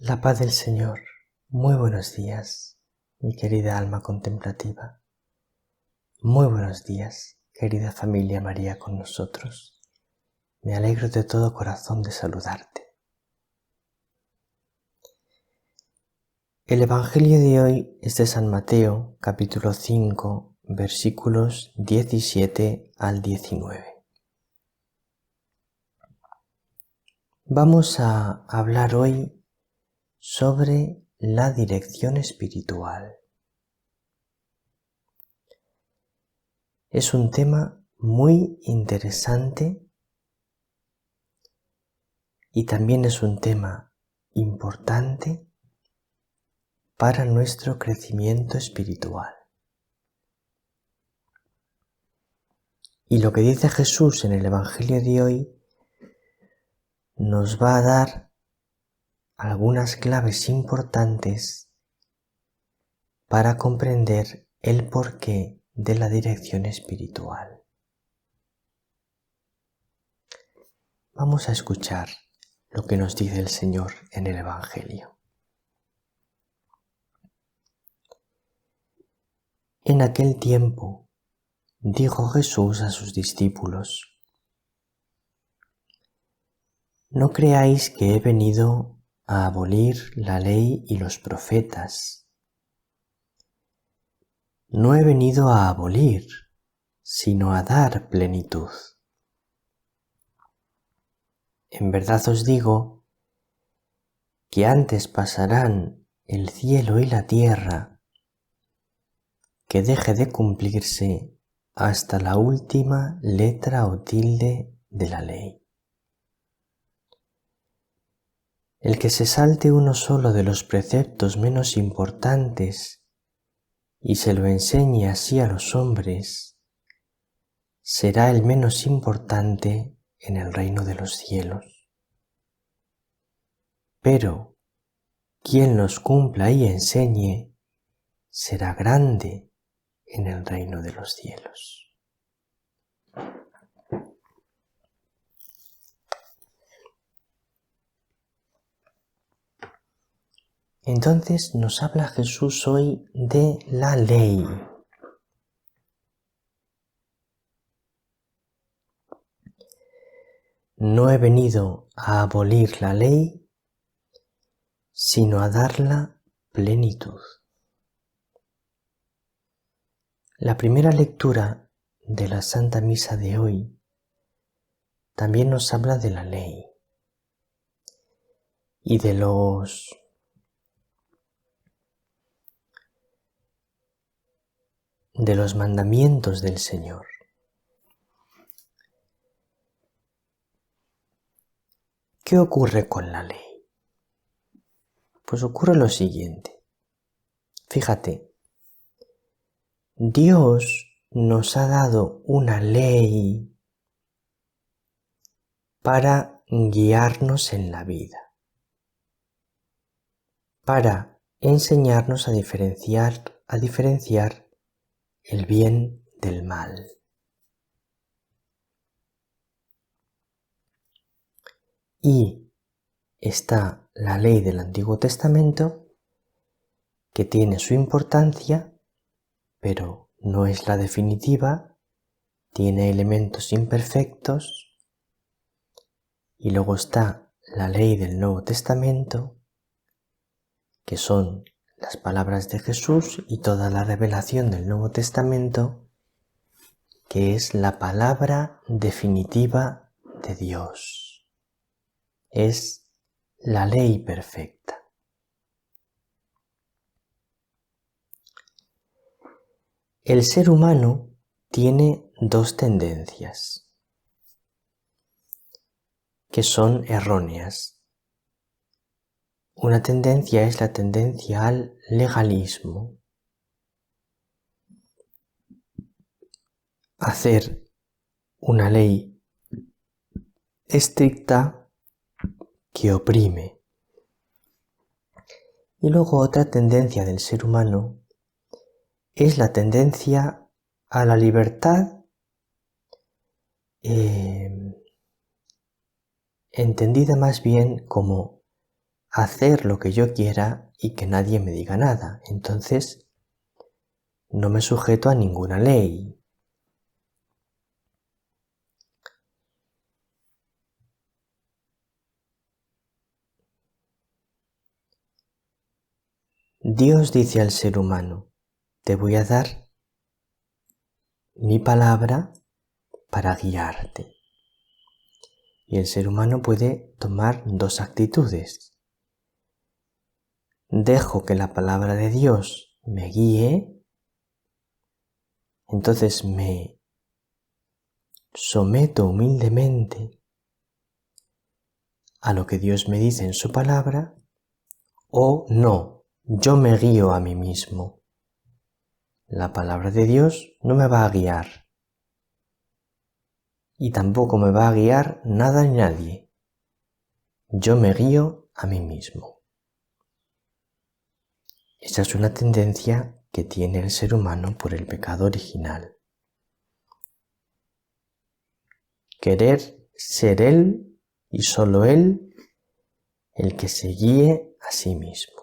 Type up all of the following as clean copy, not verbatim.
La paz del Señor. Muy buenos días, mi querida alma contemplativa. Muy buenos días, querida familia María con nosotros. Me alegro de todo corazón de saludarte. El Evangelio de hoy es de San Mateo, capítulo 5, versículos 17 al 19. Vamos a hablar hoy sobre la dirección espiritual. Es un tema muy interesante y también es un tema importante para nuestro crecimiento espiritual. Y lo que dice Jesús en el Evangelio de hoy nos va a dar algunas claves importantes para comprender el porqué de la dirección espiritual. Vamos a escuchar lo que nos dice el Señor en el Evangelio. En aquel tiempo dijo Jesús a sus discípulos: No creáis que he venido a abolir la ley y los profetas. No he venido a abolir, sino a dar plenitud. En verdad os digo que antes pasarán el cielo y la tierra que deje de cumplirse hasta la última letra o tilde de la ley. El que se salte uno solo de los preceptos menos importantes y se lo enseñe así a los hombres, será el menos importante en el reino de los cielos. Pero quien los cumpla y enseñe será grande en el reino de los cielos. Entonces nos habla Jesús hoy de la ley. No he venido a abolir la ley, sino a darla plenitud. La primera lectura de la Santa Misa de hoy también nos habla de la ley y de los mandamientos del Señor. ¿Qué ocurre con la ley? Pues ocurre lo siguiente. Fíjate, Dios nos ha dado una ley para guiarnos en la vida, para enseñarnos a diferenciar el bien del mal. Y está la ley del Antiguo Testamento, que tiene su importancia, pero no es la definitiva, tiene elementos imperfectos, y luego está la ley del Nuevo Testamento, que son las palabras de Jesús y toda la revelación del Nuevo Testamento, que es la palabra definitiva de Dios. Es la ley perfecta. El ser humano tiene dos tendencias que son erróneas. Una tendencia es la tendencia al legalismo, hacer una ley estricta que oprime. Y luego otra tendencia del ser humano es la tendencia a la libertad entendida más bien como hacer lo que yo quiera y que nadie me diga nada. Entonces, no me sujeto a ninguna ley. Dios dice al ser humano, te voy a dar mi palabra para guiarte. Y el ser humano puede tomar dos actitudes. Dejo que la palabra de Dios me guíe, entonces me someto humildemente a lo que Dios me dice en su palabra, o no, yo me guío a mí mismo. La palabra de Dios no me va a guiar y tampoco me va a guiar nada ni nadie. Yo me guío a mí mismo. Esa es una tendencia que tiene el ser humano por el pecado original. Querer ser él y solo él el que se guíe a sí mismo.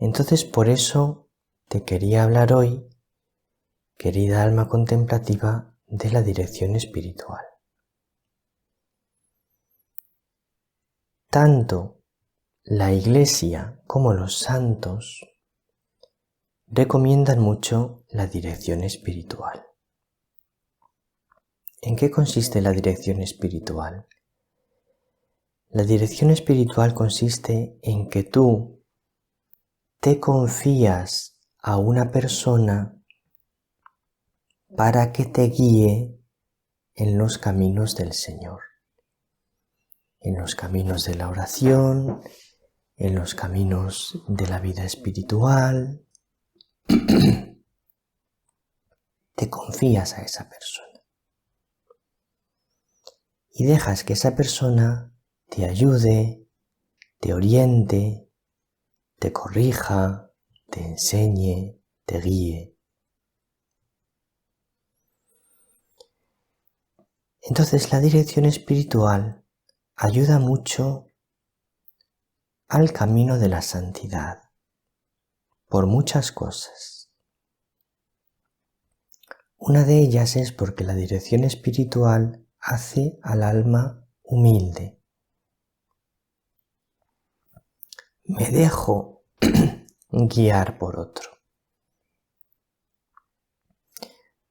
Entonces por eso te quería hablar hoy, querida alma contemplativa, de la dirección espiritual. Tanto la Iglesia como los santos recomiendan mucho la dirección espiritual. ¿En qué consiste la dirección espiritual? La dirección espiritual consiste en que tú te confías a una persona para que te guíe en los caminos del Señor, en los caminos de la oración, en los caminos de la vida espiritual. Te confías a esa persona y dejas que esa persona te ayude, te oriente, te corrija, te enseñe, te guíe. Entonces la dirección espiritual ayuda mucho al camino de la santidad por muchas cosas. Una de ellas es porque la dirección espiritual hace al alma humilde. Me dejo guiar por otro.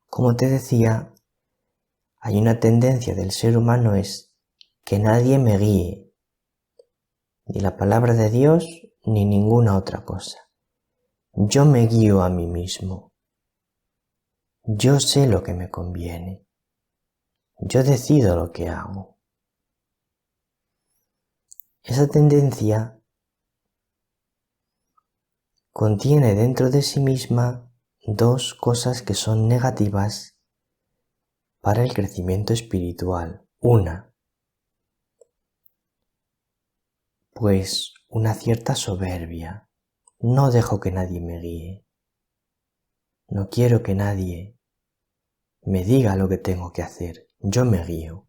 Como te decía, hay una tendencia del ser humano es que nadie me guíe, ni la palabra de Dios ni ninguna otra cosa. Yo me guío a mí mismo. Yo sé lo que me conviene. Yo decido lo que hago. Esa tendencia contiene dentro de sí misma dos cosas que son negativas para el crecimiento espiritual. Una, pues una cierta soberbia. No dejo que nadie me guíe. No quiero que nadie me diga lo que tengo que hacer. Yo me guío.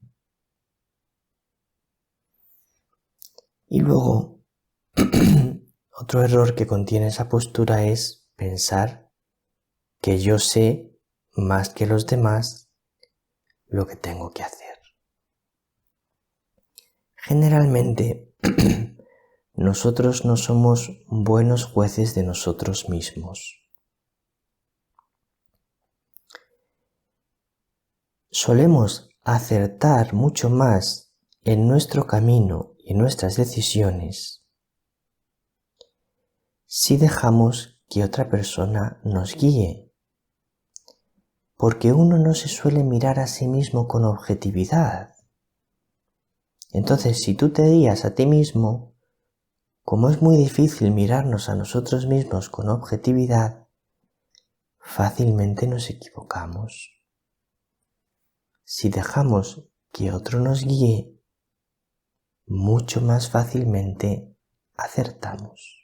Y luego, otro error que contiene esa postura es pensar que yo sé más que los demás lo que tengo que hacer. Generalmente, nosotros no somos buenos jueces de nosotros mismos. Solemos acertar mucho más en nuestro camino y en nuestras decisiones si dejamos que otra persona nos guíe, porque uno no se suele mirar a sí mismo con objetividad. Entonces, si tú te guías a ti mismo, como es muy difícil mirarnos a nosotros mismos con objetividad, fácilmente nos equivocamos. Si dejamos que otro nos guíe, mucho más fácilmente acertamos.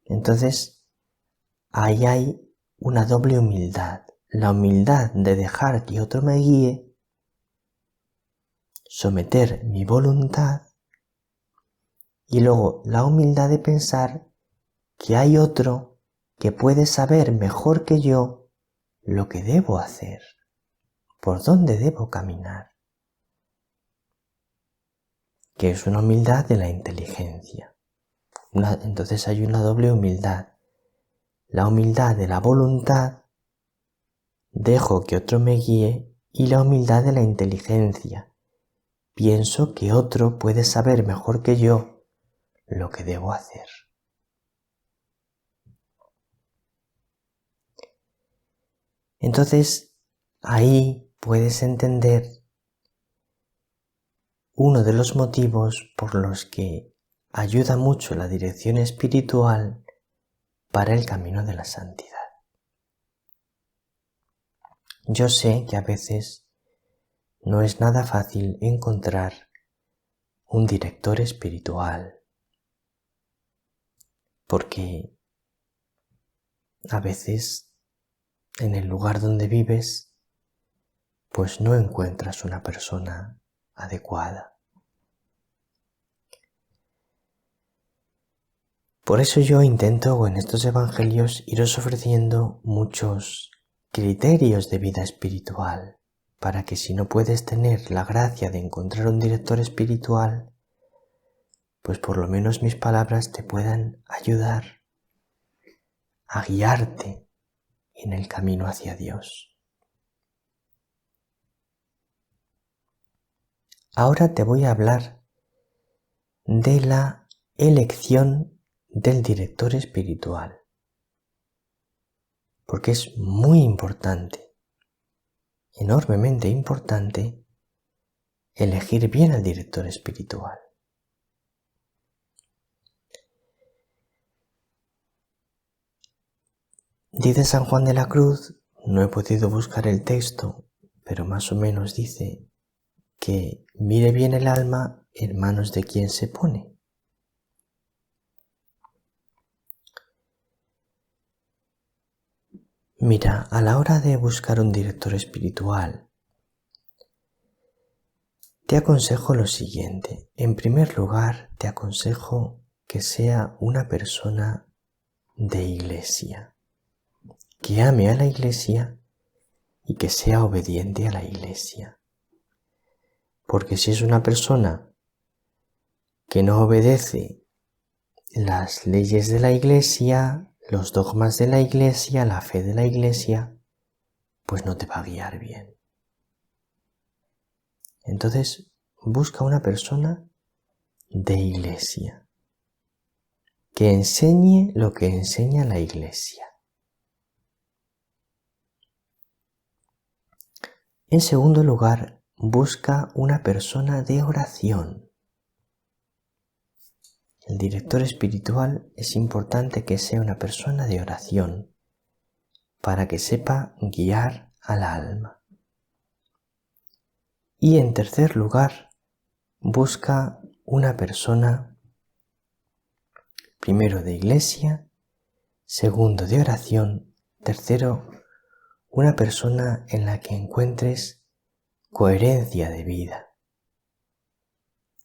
Entonces, ahí hay una doble humildad. La humildad de dejar que otro me guíe someter mi voluntad, y luego la humildad de pensar que hay otro que puede saber mejor que yo lo que debo hacer, por dónde debo caminar, que es una humildad de la inteligencia. Entonces hay una doble humildad. La humildad de la voluntad, dejo que otro me guíe, y la humildad de la inteligencia. Pienso que otro puede saber mejor que yo lo que debo hacer. Entonces, ahí puedes entender uno de los motivos por los que ayuda mucho la dirección espiritual para el camino de la santidad. Yo sé que a veces no es nada fácil encontrar un director espiritual, porque a veces en el lugar donde vives, pues no encuentras una persona adecuada. Por eso yo intento en estos evangelios iros ofreciendo muchos criterios de vida espiritual, para que si no puedes tener la gracia de encontrar un director espiritual, pues por lo menos mis palabras te puedan ayudar a guiarte en el camino hacia Dios. Ahora te voy a hablar de la elección del director espiritual, porque es muy importante, enormemente importante, elegir bien al director espiritual. Dice San Juan de la Cruz, no he podido buscar el texto, pero más o menos dice que mire bien el alma en manos de quien se pone. Mira, a la hora de buscar un director espiritual, te aconsejo lo siguiente. En primer lugar, te aconsejo que sea una persona de iglesia, que ame a la iglesia y que sea obediente a la iglesia. Porque si es una persona que no obedece las leyes de la iglesia, los dogmas de la iglesia, la fe de la iglesia, pues no te va a guiar bien. Entonces, busca una persona de iglesia, que enseñe lo que enseña la iglesia. En segundo lugar, busca una persona de oración. El director espiritual es importante que sea una persona de oración para que sepa guiar al alma. Y en tercer lugar, busca una persona, primero de iglesia, segundo de oración, tercero, una persona en la que encuentres coherencia de vida,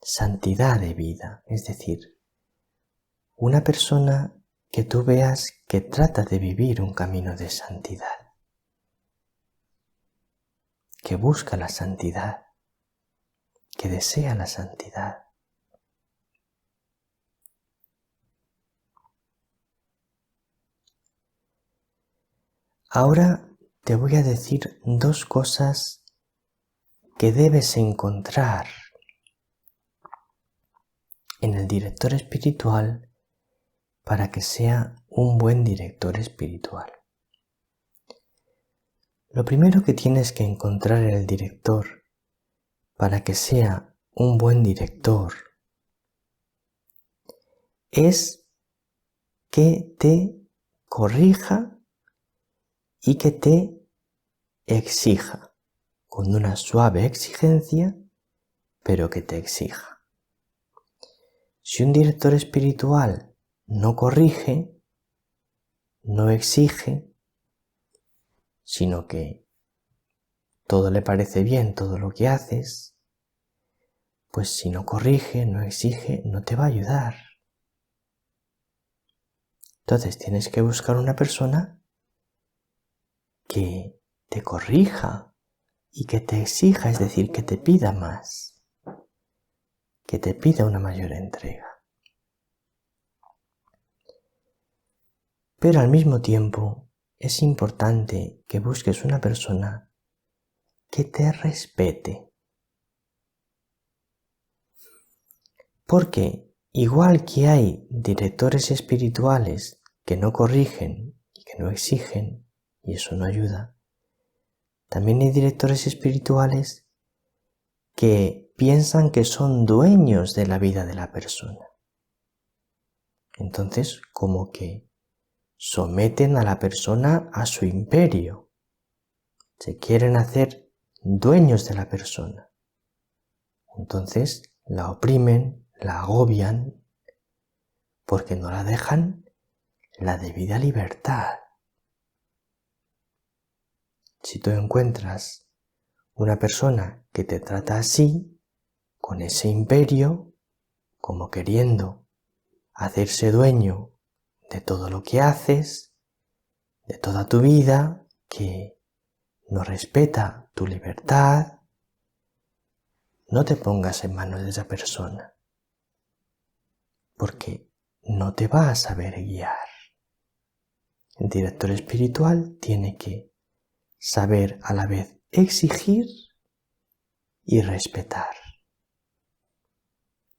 santidad de vida, es decir, una persona que tú veas que trata de vivir un camino de santidad, que busca la santidad, que desea la santidad. Ahora te voy a decir dos cosas que debes encontrar en el director espiritual para que sea un buen director espiritual. Lo primero que tienes que encontrar en el director para que sea un buen director es que te corrija y que te exija, con una suave exigencia, pero que te exija. Si un director espiritual no corrige, no exige, sino que todo le parece bien todo lo que haces, pues si no corrige, no exige, no te va a ayudar. Entonces tienes que buscar una persona que te corrija y que te exija, es decir, que te pida más, que te pida una mayor entrega. Pero al mismo tiempo es importante que busques una persona que te respete. Porque igual que hay directores espirituales que no corrigen y que no exigen, y eso no ayuda, también hay directores espirituales que piensan que son dueños de la vida de la persona. Entonces, como que someten a la persona a su imperio. Se quieren hacer dueños de la persona. Entonces, la oprimen, la agobian, porque no la dejan la debida libertad. Si tú encuentras una persona que te trata así, con ese imperio, como queriendo hacerse dueño de todo lo que haces, de toda tu vida, que no respeta tu libertad, no te pongas en manos de esa persona, porque no te va a saber guiar. El director espiritual tiene que saber a la vez exigir y respetar.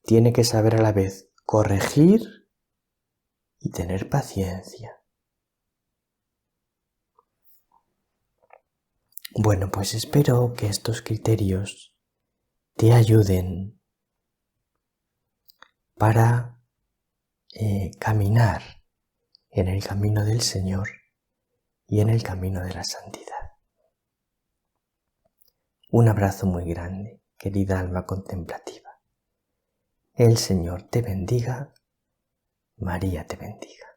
Tiene que saber a la vez corregir y tener paciencia. Bueno, pues espero que estos criterios te ayuden para caminar en el camino del Señor y en el camino de la santidad. Un abrazo muy grande, querida alma contemplativa. El Señor te bendiga, María te bendiga.